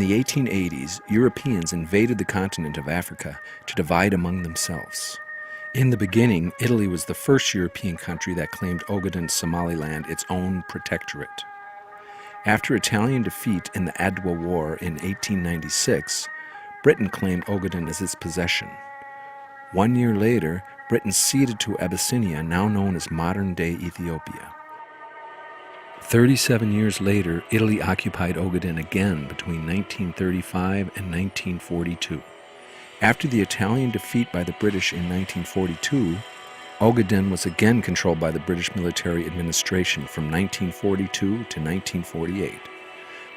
the 1880s, Europeans invaded the continent of Africa to divide among themselves. In the beginning, Italy was the first European country that claimed Ogaden, Somaliland, its own protectorate. After Italian defeat in the Adwa War in 1896, Britain claimed Ogaden as its possession. 1 year later, Britain ceded to Abyssinia, now known as modern-day Ethiopia. 37 years later, Italy occupied Ogaden again between 1935 and 1942. After the Italian defeat by the British in 1942, Ogaden was again controlled by the British military administration from 1942 to 1948.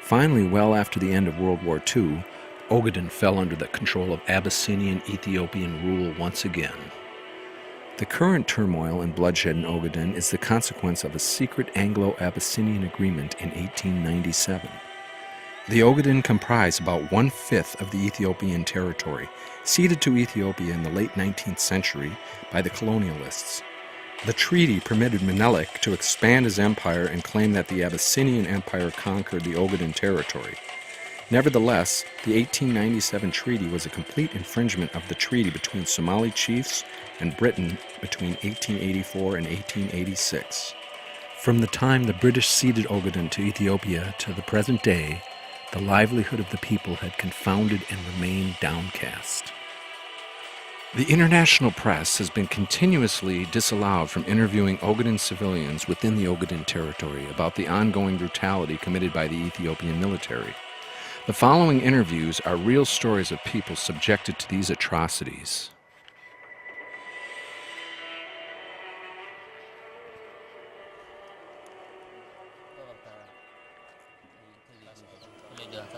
Finally, well after the end of World War II, Ogaden fell under the control of Abyssinian Ethiopian rule once again. The current turmoil and bloodshed in Ogaden is the consequence of a secret Anglo-Abyssinian agreement in 1897. The Ogaden comprise about 1/5 of the Ethiopian territory, ceded to Ethiopia in the late 19th century by the colonialists. The treaty permitted Menelik to expand his empire and claim that the Abyssinian Empire conquered the Ogaden territory. Nevertheless, the 1897 treaty was a complete infringement of the treaty between Somali chiefs and Britain between 1884 and 1886. From the time the British ceded Ogaden to Ethiopia to the present day, the livelihood of the people had confounded and remained downcast. The international press has been continuously disallowed from interviewing Ogaden civilians within the Ogaden territory about the ongoing brutality committed by the Ethiopian military. The following interviews are real stories of people subjected to these atrocities.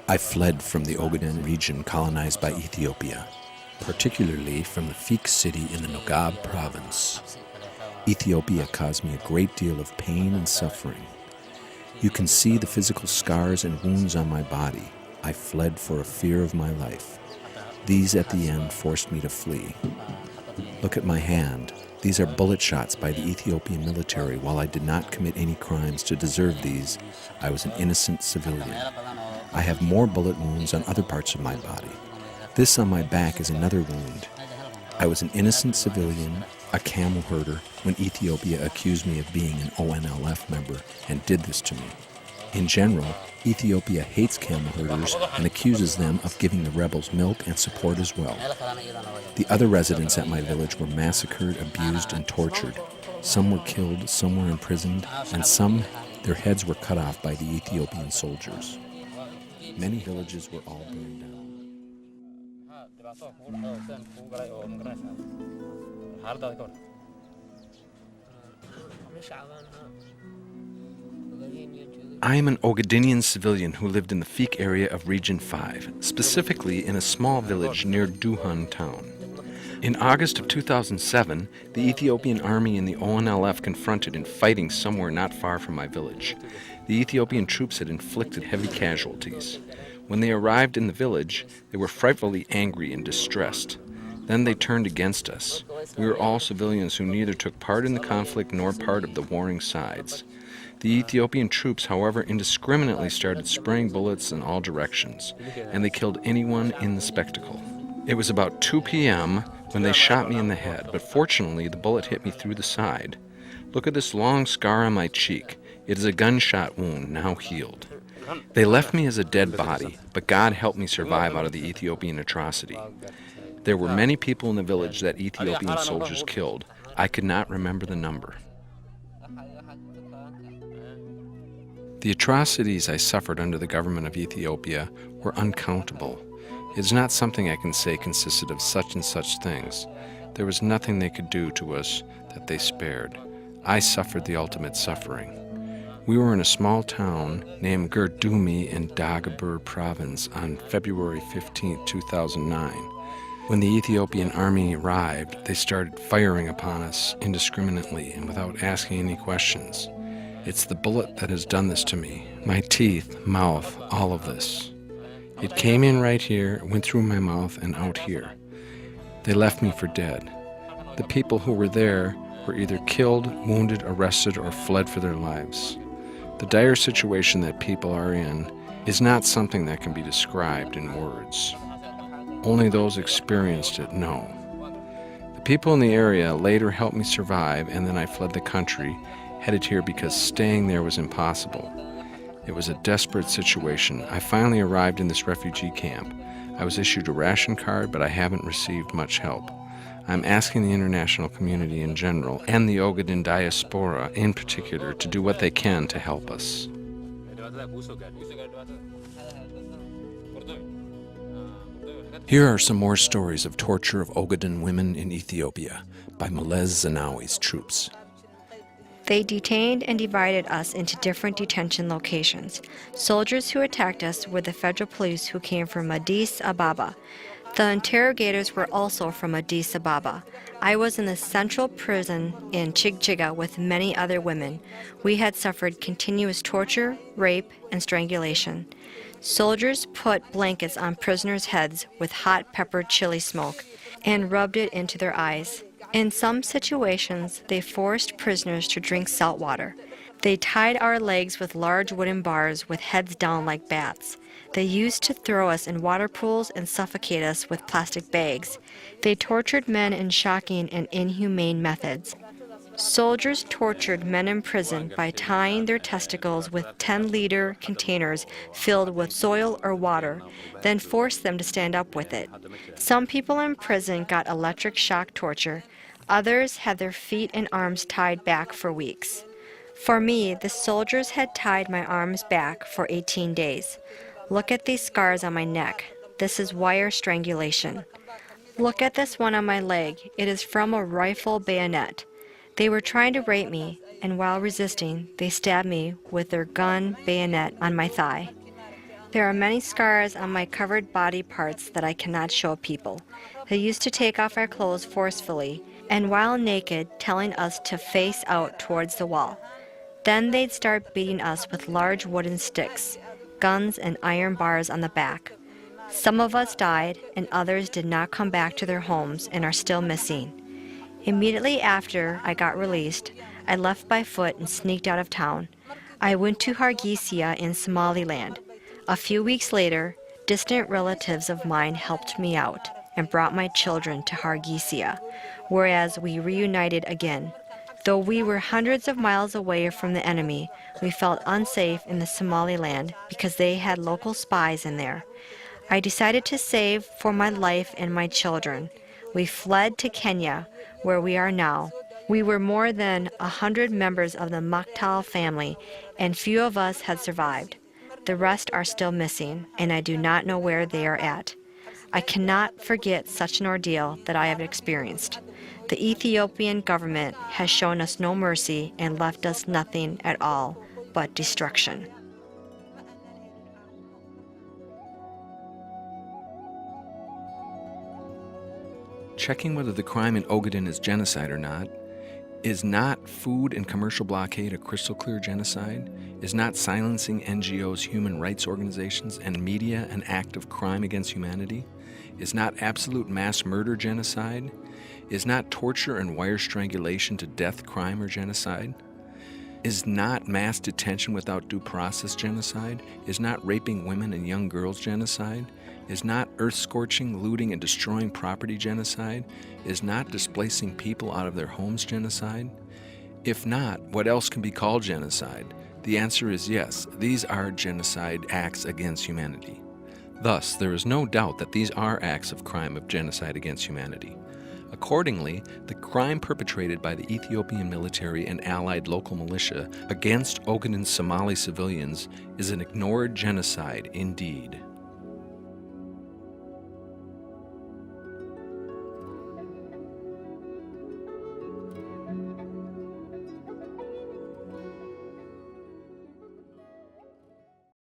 I fled from the Ogaden region colonized by Ethiopia, particularly from the Fik city in the Nogab province. Ethiopia caused me a great deal of pain and suffering. You can see the physical scars and wounds on my body. I fled for a fear of my life. These at the end forced me to flee. Look at my hand. These are bullet shots by the Ethiopian military. While I did not commit any crimes to deserve these, I was an innocent civilian. I have more bullet wounds on other parts of my body. This on my back is another wound. I was an innocent civilian, a camel herder, when Ethiopia accused me of being an ONLF member and did this to me. In general, Ethiopia hates camel herders and accuses them of giving the rebels milk and support as well. The other residents at my village were massacred, abused, and tortured. Some were killed, some were imprisoned, and some, their heads were cut off by the Ethiopian soldiers. Many villages were all burned down. I am an Ogadenian civilian who lived in the Fik area of Region 5, specifically in a small village near Duhan town. In August of 2007, the Ethiopian army and the ONLF confronted in fighting somewhere not far from my village. The Ethiopian troops had inflicted heavy casualties. When they arrived in the village, they were frightfully angry and distressed. Then they turned against us. We were all civilians who neither took part in the conflict nor part of the warring sides. The Ethiopian troops, however, indiscriminately started spraying bullets in all directions, and they killed anyone in the spectacle. It was about 2 p.m. when they shot me in the head, but fortunately the bullet hit me through the side. Look at this long scar on my cheek. It is a gunshot wound, now healed. They left me as a dead body, but God helped me survive out of the Ethiopian atrocity. There were many people in the village that Ethiopian soldiers killed. I could not remember the number. The atrocities I suffered under the government of Ethiopia were uncountable. It is not something I can say consisted of such and such things. There was nothing they could do to us that they spared. I suffered the ultimate suffering. We were in a small town named Gerdumi in Dagobur province on February 15, 2009. When the Ethiopian army arrived, they started firing upon us indiscriminately and without asking any questions. It's the bullet that has done this to me. My teeth, mouth, all of this. It came in right here, went through my mouth and out here. They left me for dead. The people who were there were either killed, wounded, arrested, or fled for their lives. The dire situation that people are in is not something that can be described in words. Only those experienced it know. The people in the area later helped me survive, and then I fled the country, headed here because staying there was impossible. It was a desperate situation. I finally arrived in this refugee camp. I was issued a ration card, but I haven't received much help. I'm asking the international community in general, and the Ogaden diaspora in particular, to do what they can to help us. Here are some more stories of torture of Ogaden women in Ethiopia by Malez Zenawi's troops. They detained and divided us into different detention locations. Soldiers who attacked us were the federal police who came from Addis Ababa. The interrogators were also from Addis Ababa. I was in the central prison in Chigchiga with many other women. We had suffered continuous torture, rape, and strangulation. Soldiers put blankets on prisoners' heads with hot pepper chili smoke and rubbed it into their eyes. In some situations, they forced prisoners to drink salt water. They tied our legs with large wooden bars with heads down like bats. They used to throw us in water pools and suffocate us with plastic bags. They tortured men in shocking and inhumane methods. Soldiers tortured men in prison by tying their testicles with 10-liter containers filled with soil or water, then forced them to stand up with it. Some people in prison got electric shock torture. Others had their feet and arms tied back for weeks. For me, the soldiers had tied my arms back for 18 days. Look at these scars on my neck. This is wire strangulation. Look at this one on my leg. It is from a rifle bayonet. They were trying to rape me, and while resisting, they stabbed me with their gun bayonet on my thigh. There are many scars on my covered body parts that I cannot show people. They used to take off our clothes forcefully, and while naked, telling us to face out towards the wall. Then they'd start beating us with large wooden sticks, guns, and iron bars on the back. Some of us died, and others did not come back to their homes and are still missing. Immediately after I got released, I left by foot and sneaked out of town. I went to Hargeisa in Somaliland. A few weeks later, distant relatives of mine helped me out and brought my children to Hargeisa, whereas we reunited again. Though we were hundreds of miles away from the enemy, we felt unsafe in the Somaliland because they had local spies in there. I decided to save for my life and my children. We fled to Kenya, where we are now. We were more than 100 members of the Maktal family, and few of us had survived. The rest are still missing, and I do not know where they are at. I cannot forget such an ordeal that I have experienced. The Ethiopian government has shown us no mercy and left us nothing at all but destruction. Checking whether the crime in Ogaden is genocide or not. Is not food and commercial blockade a crystal clear genocide? Is not silencing NGOs, human rights organizations, and media an act of crime against humanity? Is not absolute mass murder genocide? Is not torture and wire strangulation to death crime or genocide? Is not mass detention without due process genocide? Is not raping women and young girls genocide? Is not earth-scorching, looting, and destroying property genocide? Is not displacing people out of their homes genocide? If not, what else can be called genocide? The answer is yes, these are genocide acts against humanity. Thus, there is no doubt that these are acts of crime of genocide against humanity. Accordingly, the crime perpetrated by the Ethiopian military and allied local militia against Ogaden Somali civilians is an ignored genocide indeed.